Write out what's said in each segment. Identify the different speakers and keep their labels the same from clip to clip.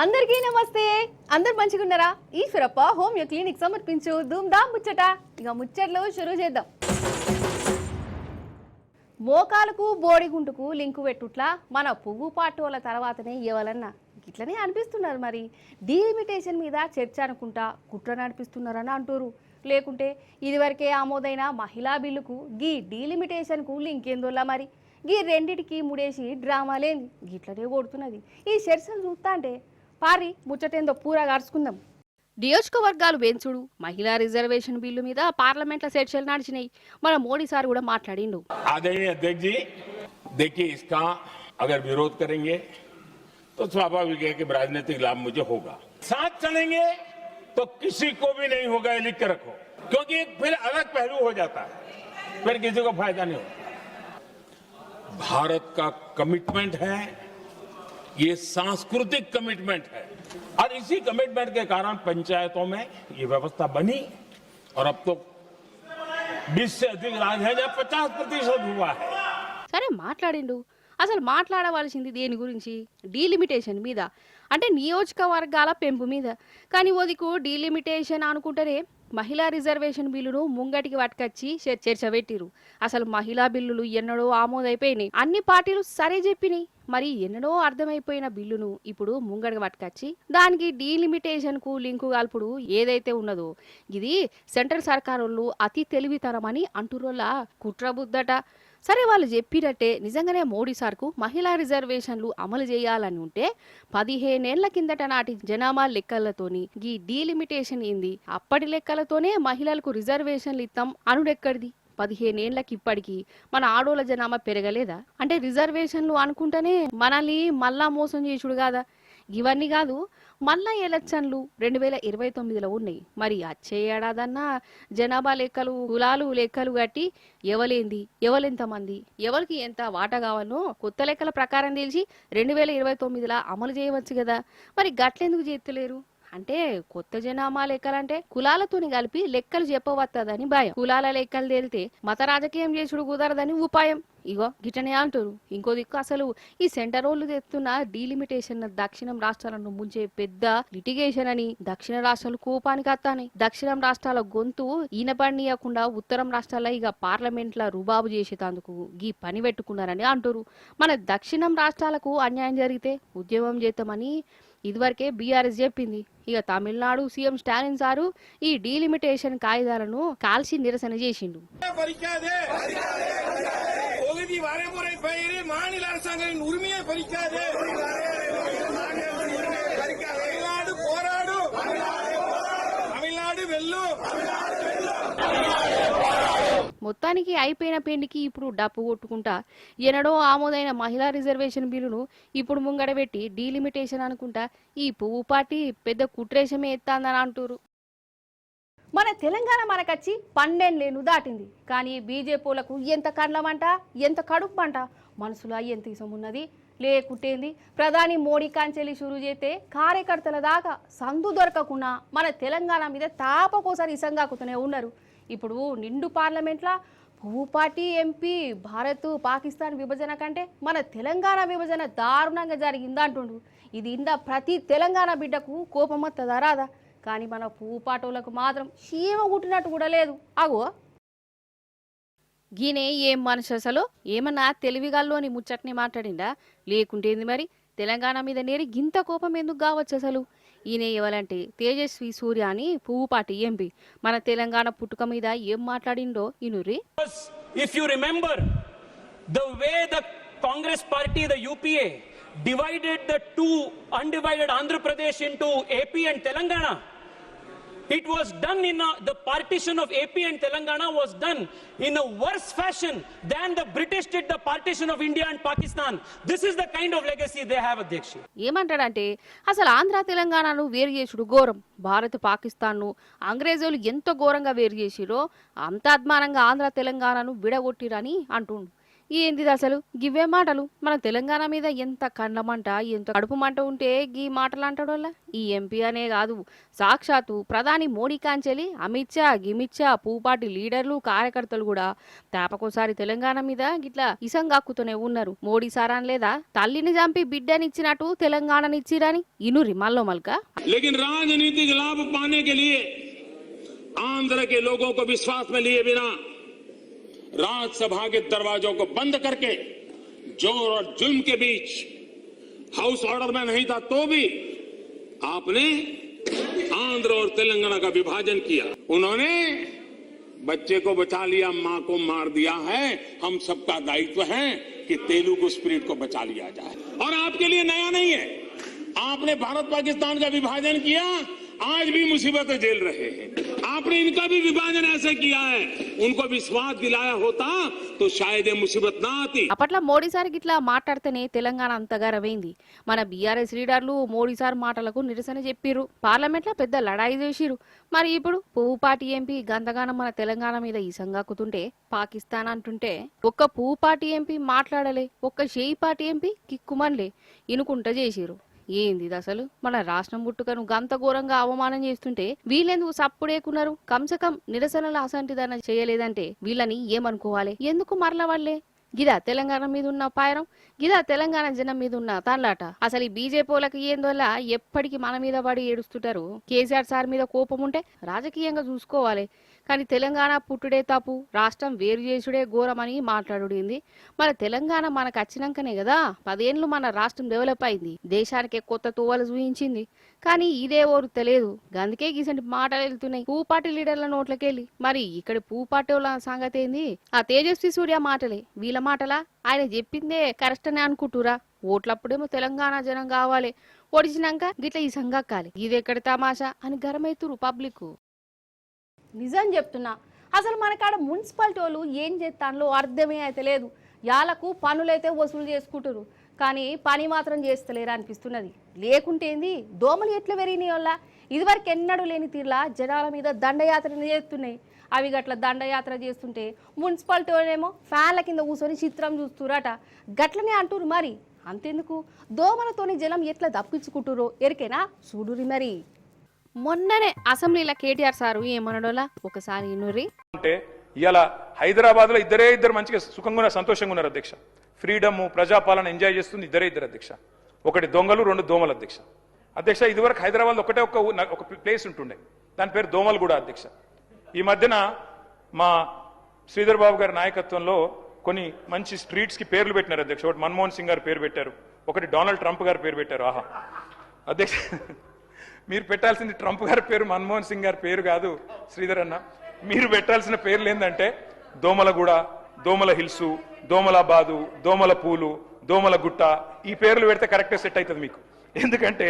Speaker 1: అందరికీ నమస్తే. అందరు మంచిగున్నారా? ఈశ్వరప్ప హోమియో క్లినిక్ సమర్పించు ధూమ్ ధామ్ ముచ్చట. ఇక ముచ్చట్లు షురూ చేద్దాం. మోకాలకు బోడిగుంటుకు లింకు పెట్టుట్లా మన పువ్వు పాటోల తర్వాతనే ఇవ్వాలన్నా ఇట్లనే అనిపిస్తున్నారు. మరి డీలిమిటేషన్ మీద చర్చ అనుకుంటా కుట్ర నడిపిస్తున్నారని అంటారు. లేకుంటే ఇదివరకే ఆమోదైన మహిళా బిల్లుకు గీ డీలిమిటేషన్కు లింక్ ఏందోలా మరి గీ రెండిటికి ముడేసి డ్రామాలేంది గిట్లనే కొడుతున్నది. ఈ చర్చలు చూస్తా అంటే పారి ముచ్చటేందో పూరా గార్చుకుందాం. నియోజకవర్గాలు పెంచుడు మహిళా రిజర్వేషన్ బిల్లు మీద పార్లమెంట్లో చర్చలు నడిచినాయి. మన మోడీ సార్ కూడా మాట్లాడిండు.
Speaker 2: आदरणीय अध्यक्ष जी, देखिए इसका अगर विरोध करेंगे तो स्वाभाविक है कि राजनीतिक लाभ मुझे होगा. साथ चलेंगे तो किसी को भी नहीं होगा, ये लिख के रखो, क्योंकि फिर अलग पहलू हो जाता है, फिर किसी को फायदा नहीं होता. भारत का कमिटमेंट है, ये सांस्कृतिक कमिटमेंट है और इसी कमिटमेंट के कारण पंचायतों में ये व्यवस्था बनी और अब तो 20 से अधिक राज्य है जब 50% हुआ है.
Speaker 1: సరే మాట్లాడిండు. అసలు మాట్లాడవలసింది దేని గురించి? డీలిమిటేషన్ మీద, అంటే నియోజకవర్గాల పెంపు మీద. కానీ ఓదికు డీలిమిటేషన్ అనుకుంటేనే మహిళా రిజర్వేషన్ బిల్లును ముంగటికి పట్టుకొచ్చి చర్చ పెట్టిరు. అసలు మహిళా బిల్లులు ఎన్నడో ఆమోదైపోయినాయి, అన్ని పార్టీలు సరే చెప్పినాయి. మరి ఎన్నడో అర్థమైపోయిన బిల్లును ఇప్పుడు ముంగడికి పట్టుకొచ్చి దానికి డీలిమిటేషన్ కు లింకు కలుపుడు ఏదైతే ఉన్నదో ఇది సెంట్రల్ సర్కారోళ్ళు అతి తెలివితరమని అంటురోళ్ళ కుట్రబుద్దట. సరే వాళ్ళు చెప్పినట్టే నిజంగానే మోడీ సార్కు మహిళా రిజర్వేషన్లు అమలు చేయాలని ఉంటే 15 ఏళ్ల కిందట నాటి జనాభా లెక్కలతోని ఈ డీలిమిటేషన్ ఏంది, అప్పటి లెక్కలతోనే మహిళలకు రిజర్వేషన్లు ఇస్తాం అనుడెక్కడిది? 15 ఏళ్లకి ఇప్పటికి మన ఆడోళ్ళ జనాభా పెరగలేదా? అంటే రిజర్వేషన్లు అనుకుంటేనే మనల్ని మళ్ళా మోసం చేసుడు కాదా? ఇవన్నీ కాదు, మళ్ళా ఎలక్షన్లు 2029లో ఉన్నాయి. మరి వచ్చే ఏడాదన్నా జనాభా లెక్కలు కులాలు లెక్కలు కట్టి ఎవలేంది ఎవలెంతమంది ఎవరికి ఎంత వాటా కావాలనో కొత్త లెక్కల ప్రకారం తెలిసి 2029లో అమలు చేయవచ్చు కదా. మరి గట్లెందుకు చేస్తలేరు? అంటే కొత్త జనాభా లెక్కలంటే కులాలతోని కలిపి లెక్కలు చెప్పవత్తదని భయం. కులాల లెక్కలు తేలితే మత రాజకీయం చేసుడు కుదరదని ఉపాయం. ఇగో గిటనే అంటారు. ఇంకో దిక్కు అసలు ఈ సెంటర్ వాళ్ళు తెస్తున్న డీలిమిటేషన్ దక్షిణం రాష్ట్రాలను ముంచే పెద్ద లిటిగేషన్ అని దక్షిణ రాష్ట్రాలు కోపానికి వస్తాయి. దక్షిణం రాష్ట్రాల గొంతు ఈనపడియకుండా ఉత్తరం రాష్ట్రాల ఇక పార్లమెంట్ల రుబాబు చేసేటందుకు గీ పని పెట్టుకున్నారని అంటారు. మన దక్షిణం రాష్ట్రాలకు అన్యాయం జరిగితే ఉద్యమం చేద్దామని ఇదివరకే బీఆర్ఎస్ చెప్పింది. ఇక తమిళనాడు సీఎం స్టాలిన్ సారు ఈ డీలిమిటేషన్ కాయిదాలను కాల్చి నిరసన చేసిండు.
Speaker 3: மாநில அரசாங்கத்தின் உரிமையை பறிக்காது, போராடும், தமிழ்நாடு வெல்லும்.
Speaker 1: మొత్తానికి అయిపోయిన పెండికి ఇప్పుడు డప్పు కొట్టుకుంటా ఎనడో ఆమోదైన మహిళా రిజర్వేషన్ బిల్లును ఇప్పుడు ముంగడబెట్టి డీలిమిటేషన్ అనుకుంటా ఈ పువ్వు పార్టీ పెద్ద కుట్రేషమే ఎత్తాందని అంటారు. మన తెలంగాణ మనకచ్చి 12 ఏళ్ళు దాటింది. కానీ బీజేపీలకు ఎంత కండ్లమంట, ఎంత కడుపుమంట, మనసులో ఎంత ఇసం ఉన్నది లేకుంటేంది. ప్రధాని మోడీ కాంచెల్లి షురూ చేస్తే కార్యకర్తల దాకా సందు దొరకకుండా మన తెలంగాణ మీద తాపకోసారి ఇసంగాకుతూనే ఉన్నారు. ఇప్పుడు నిండు పార్లమెంట్లా పువ్వు పార్టీ ఎంపీ భారత్ పాకిస్తాన్ విభజన కంటే మన తెలంగాణ విభజన దారుణంగా జరిగిందంటుండు. ఇది ఇంద ప్రతి తెలంగాణ బిడ్డకు కోపం వస్తుందా రాదా? కానీ మన పువ్వు పాటోలకు మాత్రం చీమ కుట్టినట్టు కూడా లేదు. అగో గీనే ఏం మనిషి అసలు ఏమన్నా తెలివిగాల్లోని ముచ్చట్ని మాట్లాడిందా లేకుంటేంది? మరి తెలంగాణ మీద నేరి గింత కోపం ఎందుకు కావచ్చు అసలు? ఈయన ఇవ్వాలంటే తేజస్వి సూర్య అని పువ్వు పార్టీ ఎంపీ మన తెలంగాణ పుట్టుక మీద ఏం మాట్లాడిండో ఇనురి.
Speaker 4: If you remember the way the Congress party, the UPA, divided the two undivided Andhra Pradesh into AP and Telangana, it was done in the partition of AP and Telangana was done in a worse fashion than the British did the partition of India and Pakistan. This is the kind of legacy they have, Adhyakshi.
Speaker 1: ఏమంటాడంటే అసలు ఆంధ్ర తెలంగాణను వేరు చేసుడు ఘోరం. భారత్ పాకిస్తాన్ను అంగ్రేజోలు ఎంత ఘోరంగా వేరు చేసిరో అంత అద్మానంగా ఆంధ్ర తెలంగాణను విడగొట్టిరని అంటుండు. ఏంటిది అసలు గివ్వే మాటలు? మన తెలంగాణ మీద ఎంత కండమంట, ఎంత కడుపు మంట ఉంటే గీ మాటలు అంటాడోళ్ళ? ఈ ఎంపీ అనే కాదు, సాక్షాత్తు ప్రధాని మోడీ కాంచెలి అమిత్ షా, గిమిత్ షా, పూపాటి లీడర్లు, కార్యకర్తలు కూడా తేపకోసారి తెలంగాణ మీద గిట్లా ఇసంగాక్కుతూనే ఉన్నారు. మోడీ సారాన్ లేదా తల్లిని చంపి బిడ్డనిచ్చినట్టు తెలంగాణనిచ్చిరని ఇనురి మల్లో మల్క.
Speaker 2: लेकिन राजनीतिक लाभ पाने के लिए आंध्र के लोगों को विश्वास में लिए बिना राज्यसभा के दरवाजों को बंद करके जोर और जुल्म के बीच हाउस ऑर्डर में नहीं था तो भी आपने आंध्र और तेलंगाना का विभाजन किया। उन्होंने बच्चे को बचा लिया, मां को मार दिया है। हम सबका दायित्व है कि तेलुगु स्पिरिट को बचा लिया जाए। और आपके लिए नया नहीं है, आपने भारत पाकिस्तान का विभाजन किया, आज भी मुसीबतें झेल रहे हैं। आपने इनका भी विभाजन ऐसे किया है, उनको विश्वास दिलाया होता तो शायद ये मुसीबत ना आती।
Speaker 1: అప్పట్లో మోడీ సార్ గిట్లా మాట్లాడితేనే తెలంగాణ అంతగా రవైంది. మన బీఆర్ఎస్ లీడర్లు మోడీ సార్ మాటలకు నిరసన చెప్పిర్రు, పార్లమెంట్ లో పెద్ద లడాయి చేసిరు. మరి ఇప్పుడు పువ్వుపాటి ఎంపీ గంతగానం మన తెలంగాణ మీద ఈసంగాకుతుంటే, పాకిస్తాన్ అంటుంటే ఒక్క పువ్వుపాటి ఎంపీ మాట్లాడలే, ఒక్క షేయిపాటి ఎంపీ కిక్కుమన్లే ఇనుకుంట చేసిరు. ఏంది అసలు? మన రాష్ట్రం పుట్టుకను గంత ఘోరంగా అవమానం చేస్తుంటే వీళ్ళెందుకు సప్పుడేకున్నారు? కంసకం నిరసనలు అసంటిదన చేయలేదంటే వీళ్ళని ఏమనుకోవాలి? ఎందుకు మరల వాళ్ళే? గిదా తెలంగాణ మీద ఉన్న పాయరం, గిదా తెలంగాణ జనం మీద ఉన్న తాన్లాట. అసలు ఈ బీజేపీలకు ఏందోలా ఎప్పటికీ మన మీద పడి ఏడుస్తుంటారు. కేసీఆర్ సార్ మీద కోపం ఉంటే రాజకీయంగా చూసుకోవాలి, కానీ తెలంగాణ పుట్టుడే తప్పు, రాష్ట్రం వేరు చేసుడే ఘోరమని మాట్లాడుడింది. మన తెలంగాణ మనకు వచ్చినాకనే కదా 10 ఏళ్ళు మన రాష్ట్రం డెవలప్ అయింది, దేశానికి కొత్త తోవలు చూపించింది. కానీ ఇదే ఓరు తెలియదు, అందుకే గీసంటి మాటలు వెళ్తున్నాయి పూపాటి లీడర్ల నోట్లకెళ్ళి. మరి ఇక్కడ పూపాటి వాళ్ళ సంగతి ఏంది? ఆ తేజస్వి సూర్య మాటలే వీళ్ళ మాటలా? ఆయన చెప్పిందే కరెక్ట్ అని అనుకుంటురా? ఓట్లప్పుడేమో తెలంగాణ జనం కావాలి, ఓడిచినాక గిట్ల ఈ సంగక్కాలి, ఇది ఎక్కడ తమాషా అని గరమైతురు పబ్లిక్. నిజం చెప్తున్నా, అసలు మనకాడ మున్సిపాలిటీ వాళ్ళు ఏం చేస్తానో అర్థమే అయితే లేదు. యాలకు పనులైతే వసూలు చేసుకుంటారు, కానీ పని మాత్రం చేస్తలేరు అనిపిస్తున్నది. లేకుంటే ఏంది, దోమలు ఎట్లా పెరిగినాయి వల్ల ఇదివరకు ఎన్నడూ లేని తీరులా జనాల మీద దండయాత్రలు చేస్తున్నాయి. అవి గట్ల దండయాత్ర చేస్తుంటే మున్సిపాలిటీ వాళ్ళేమో ఫ్యాన్ల కింద కూర్చొని చిత్రం చూస్తురట. గట్లనే అంటురు. మరి అంతెందుకు, దోమలతోని జనం ఎట్లా తప్పించుకుంటురో ఎరికేనా? చూడురి. మరి మొన్ననే అసెంబ్లీలో కేటీఆర్ సారు ఏమనడోలా ఒకసారి ఇనురి.
Speaker 5: అంటే ఇవాళ హైదరాబాద్ లో ఇద్దరు మంచిగా సుఖంగా సంతోషంగా ఉన్నారు అధ్యక్ష. ఫ్రీడమ్ ప్రజాపాలన ఎంజాయ్ చేస్తుంది ఇద్దరు అధ్యక్ష. ఒకటి దొంగలు, 2 దోమలు అధ్యక్ష. అధ్యక్ష ఇదివరకు హైదరాబాద్ ఒకటే ఒక ప్లేస్ ఉంటుండే, దాని పేరు దోమలగూడ అధ్యక్ష. ఈ మధ్యన మా శ్రీధర్ బాబు గారి నాయకత్వంలో కొన్ని మంచి స్ట్రీట్స్ కి పేర్లు పెట్టినారు అధ్యక్ష. ఒకటి మన్మోహన్ సింగ్ గారు పేరు పెట్టారు, ఒకటి డొనాల్డ్ ట్రంప్ గారు పేరు పెట్టారు. ఆహా అధ్యక్ష, మీరు పెట్టాల్సింది ట్రంప్ గారి పేరు, మన్మోహన్ సింగ్ గారి పేరు కాదు శ్రీధర్ అన్న. మీరు పెట్టాల్సిన పేర్లు ఏంటంటే దోమలగూడ, దోమల హిల్స్, దోమలాబాదు, దోమల పూలు, దోమల గుట్ట. ఈ పేర్లు పెడితే కరెక్ట్గా సెట్ అవుతుంది మీకు. ఎందుకంటే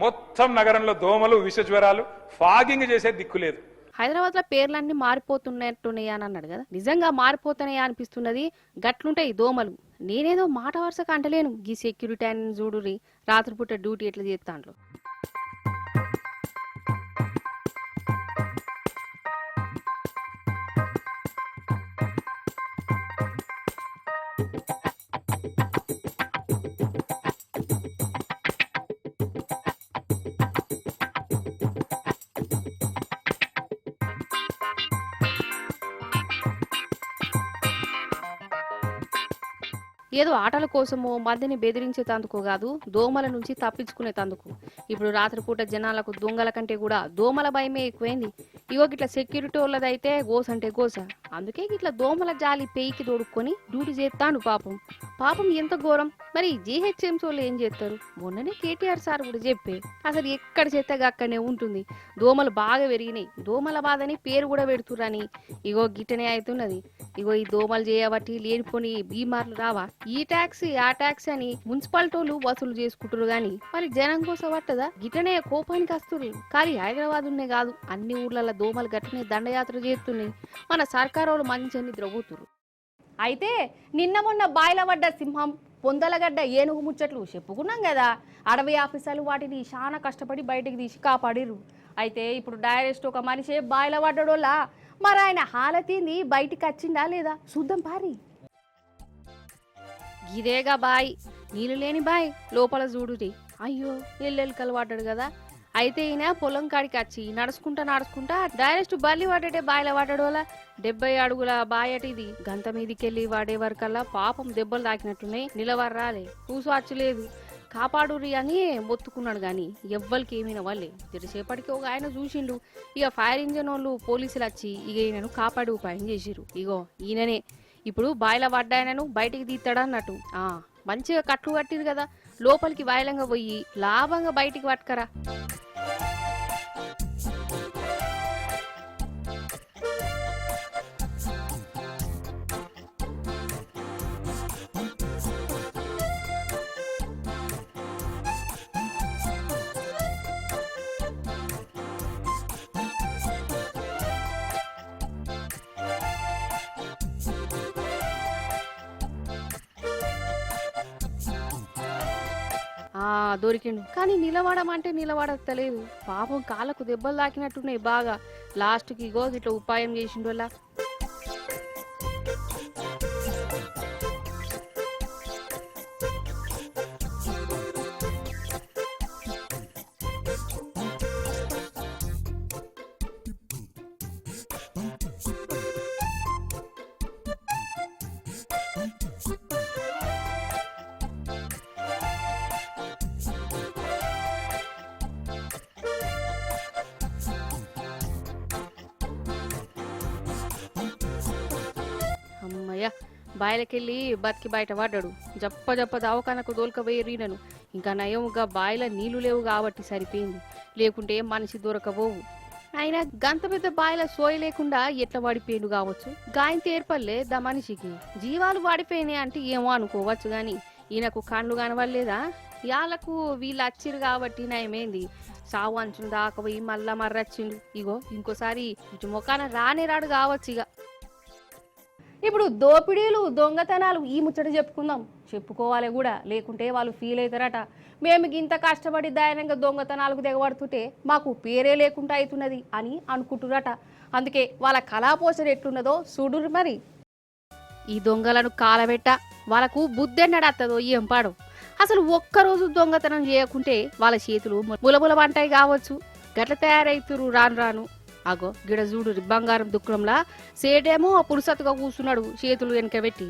Speaker 5: మొత్తం నగరంలో దోమలు, విష జ్వరాలు, ఫాగింగ్ చేసే దిక్కు లేదు.
Speaker 1: హైదరాబాద్ లో పేర్లన్నీ మారిపోతున్నట్టున్నాయా అని అన్నాడు కదా, నిజంగా మారిపోతున్నాయా అనిపిస్తున్నది. గట్లుంటాయి దోమలు. నేనేదో మాట వరుసగా అంటలేను, ఈ సెక్యూరిటీ అని చూడురి రాత్రిపూట డ్యూటీ ఎట్లా చేస్తాండ్రు. ఏదో ఆటల కోసమో మందిని బెదిరించేతందుకు కాదు, దోమల నుంచి తప్పించుకునేతందుకు. ఇప్పుడు రాత్రిపూట జనాలకు దొంగల కంటే కూడా దోమల భయమే ఎక్కువైంది. ఇగో గిట్లా సెక్యూరిటీ వాళ్ళదైతే గోస అంటే గోస. అందుకే గిట్లా దోమల జాలి పేయికి దొడుక్కొని డ్యూటీ చేస్తాను. పాపం ఎంత ఘోరం. మరి జీహెచ్ఎంసీ వాళ్ళు ఏం చేస్తారు? మొన్ననే కేటీఆర్ సార్ కూడా చెప్పే, అసలు ఎక్కడ చేత్తగా అక్కడనే ఉంటుంది. దోమలు బాగా పెరిగినాయి, దోమల బాధని పేరు కూడా పెడుతురని. ఇగో గిట్టనే అవుతున్నది. ఇగో ఈ దోమలు చేయబట్టి లేనిపోని బీమార్లు రావా? ఈ ట్యాక్స్ ఆ ట్యాక్స్ అని మున్సిపాలిటీలు వసూలు చేసుకుంటారు గాని మరి జనం కోసం పట్టదా? గిట్టనే కోపానికి వస్తున్నారు. కానీ హైదరాబాద్ ఉన్నే కాదు, అన్ని ఊర్లలో దోమలు గట్టనే దండయాత్ర చేస్తున్నాయి. మన సర్కారు వాళ్ళు మంచి నిద్రపోతురు. అయితే నిన్న మొన్న బాయిల పడ్డ సింహం, పొందలగడ్డ ఏనుగు ముచ్చట్లు చెప్పుకున్నాం కదా. అడవి ఆఫీసర్లు వాటిని చాలా కష్టపడి బయటికి తీసి కాపాడిరు. అయితే ఇప్పుడు డైరెక్ట్ ఒక మనిషి బాయిల పడ్డడోలా. మరి ఆయన హాలతీంది బయటికి వచ్చిందా లేదా చూద్దాం పారి. ఇదేగా బాయ్, నీళ్ళు లేని బాయ్, లోపల చూడురి. అయ్యో ఎల్లెలుకలు పడ్డాడు కదా. అయితే ఈయన పొలం కాడికి వచ్చి నడుచుకుంటా డైరెక్ట్ బల్లి పడ్డటే బాయిలో పడ్డాడు. వల్ల 70 అడుగుల బాయ్ అట ఇది. గంత మీదికెళ్ళి వాడే వరకల్లా పాపం దెబ్బలు తాకినట్టున్నాయి. నిలవర్రాలే, కూసొచ్చలేదు, కాపాడురి అని మొత్తుకున్నాడు. గాని ఎవ్వరికి ఏమైనా వాళ్ళే. తెరిసేపటికి ఒక ఆయన చూసిండు. ఇక ఫైర్ ఇంజన్ వాళ్ళు పోలీసులు వచ్చి ఇక ఈయనను కాపాడు ఉపాయం చేసిరు. ఇగో ఈయననే ఇప్పుడు బాయిలో పడ్డాయనను బయటికి తీస్తాడన్నట్టు. మంచిగా కట్లు కట్టిరు కదా, లోపలికి వాయిలంగా పోయి లాభంగా బయటికి పట్టుకరా. దొరికిండు. కానీ నిలబడమంటే నిలబడతలేదు. పాపం కాళ్ళకు దెబ్బలు తాకినట్టున్నాయి బాగా. లాస్ట్కి ఇగో ఇట్లా ఉపాయం చేసిండు. వల్ల అమ్మయ్య, బాయిలకెళ్ళి బతికి బయట పడ్డాడు. జప్ప దవాఖానకు దోల్కపోయి నన్ను. ఇంకా నయముగా బాయిల నీళ్లు లేవు కాబట్టి సరిపోయింది, లేకుంటే మనిషి దొరకబోవు. అయినా గంత పెద్ద బాయిల సోయి లేకుండా ఎట్లా పడిపోయిండు కావచ్చు. గాయం తేర్పల్లే దా మనిషికి. జీవాలు పడిపోయినాయి అంటే ఏమో అనుకోవచ్చు, గాని ఈయనకు కండ్లు కనవలేదా? వాళ్ళకు వీళ్ళు వచ్చిరు కాబట్టి నయమేంది. సావు అంచును దాకపోయి మళ్ళా మర్రచ్చిండు. ఇగో ఇంకోసారి ఇటు మొఖాన రాడు కావచ్చు. ఇక ఇప్పుడు దోపిడీలు దొంగతనాలు ఈ ముచ్చట చెప్పుకోవాలి కూడా, లేకుంటే వాళ్ళు ఫీల్ అవుతారట. మేము ఇంత కష్టపడి దయనంగా దొంగతనాలకు దిగబడుతుంటే మాకు పేరే లేకుండా అవుతున్నది అని అనుకుంటురట. అందుకే వాళ్ళ కళాపోషణ ఎట్లున్నదో చూడురు. మరి ఈ దొంగలను కాలబెట్ట వాళ్ళకు బుద్ధెన్నడత్తదో ఏం పాడు. అసలు ఒక్కరోజు దొంగతనం చేయకుంటే వాళ్ళ చేతులు ములముల వంటాయి కావచ్చు. గట్ల తయారైతురు రాను. అగో గిడ చూడు, బంగారం దుఃఖంలా సేటేమో పురుసత్తుగా కూర్చున్నాడు చేతులు వెనక పెట్టి.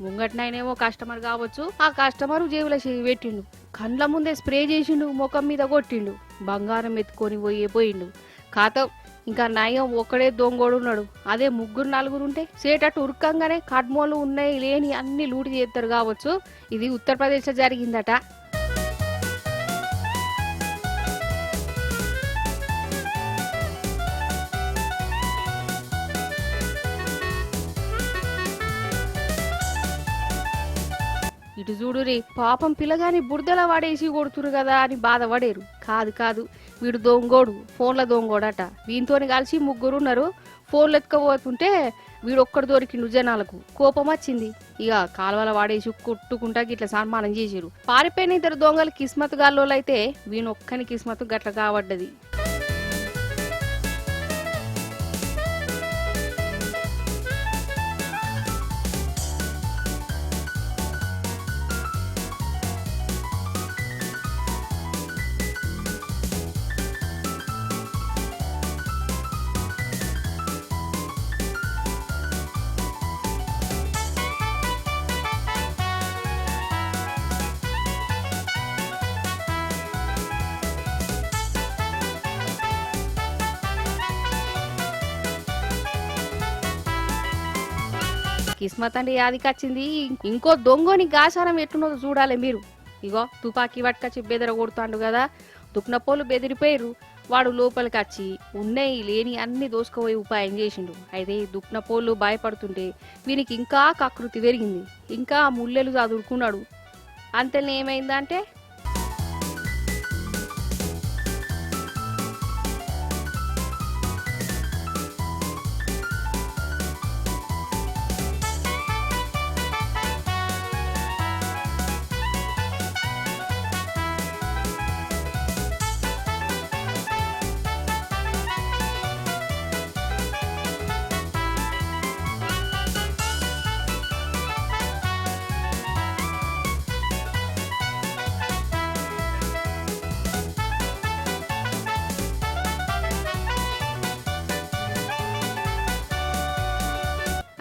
Speaker 1: ముంగట్నైనేమో కస్టమర్ కావచ్చు, ఆ కస్టమర్ జేబుల పెట్టిండు. కండ్ల ముందే స్ప్రే చేసిండు, ముఖం మీద కొట్టిండు, బంగారం ఎత్తుకొని పోయిండు. ఖాతం ఇంకా నయం ఒక్కడే దొంగోడున్నాడు. అదే 3-4 ఉంటే సేటట్టు ఉరకంగానే కడ్మోలు ఉన్నాయి లేని అన్ని లూటి చేస్తారు కావచ్చు. ఇది ఉత్తరప్రదేశ్ జరిగిందట. ఇటు చూడురి, పాపం పిల్లగాని బురదలా వాడేసి కొడుతురు కదా అని బాధపడేరు. కాదు వీడు దొంగోడు, ఫోన్ల దొంగోడట. వీనితోని కలిసి 3 ఉన్నారు. ఫోన్లు ఎత్తుకపోతుంటే వీడొక్కడు దొరికిండు. జనాలకు కోపం వచ్చింది. ఇక కాలువల వాడేసి కొట్టుకుంటా గిట్ల సన్మానం చేసిరు. పారిపోయిన 2 దొంగలు కిస్మత్ గాల్లోలైతే వీనొక్కని కిస్మత్ గట్ల కాబడ్డది. కిస్మత్ అంటే యాదికొచ్చింది. ఇంకో దొంగని గాసారం ఎట్లున్నదో చూడాలి మీరు. ఇగో తుపాకీ పట్టుకొచ్చి బెదర కొడుతాండు కదా. దుక్నపోలు బెదిరిపోయారు. వాడు లోపలికి వచ్చి ఉన్నాయి లేని అన్ని దోసుకుపోయి ఉపాయం చేసిండు. అయితే దుక్నపోళ్ళు భయపడుతుంటే వీనికి ఇంకా కకృతి పెరిగింది. ఇంకా ముల్లెలు చదువుకున్నాడు. అంతలో ఏమైందంటే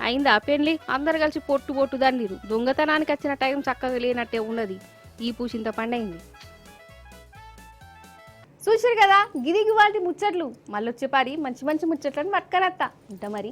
Speaker 1: అయిందా పెళ్లి అందరు కలిసి పొట్టు పొట్టు దండిరు దొంగతనానికి వచ్చిన టైం చక్కగా లేనట్టే ఉన్నది ఈ పూసింత పండైంది చూసారు కదా గిరికి వాటి ముచ్చట్లు మళ్ళొచ్చే పారి మంచి మంచి ముచ్చట్లను పట్టుకరత్తా ఉంటా మరి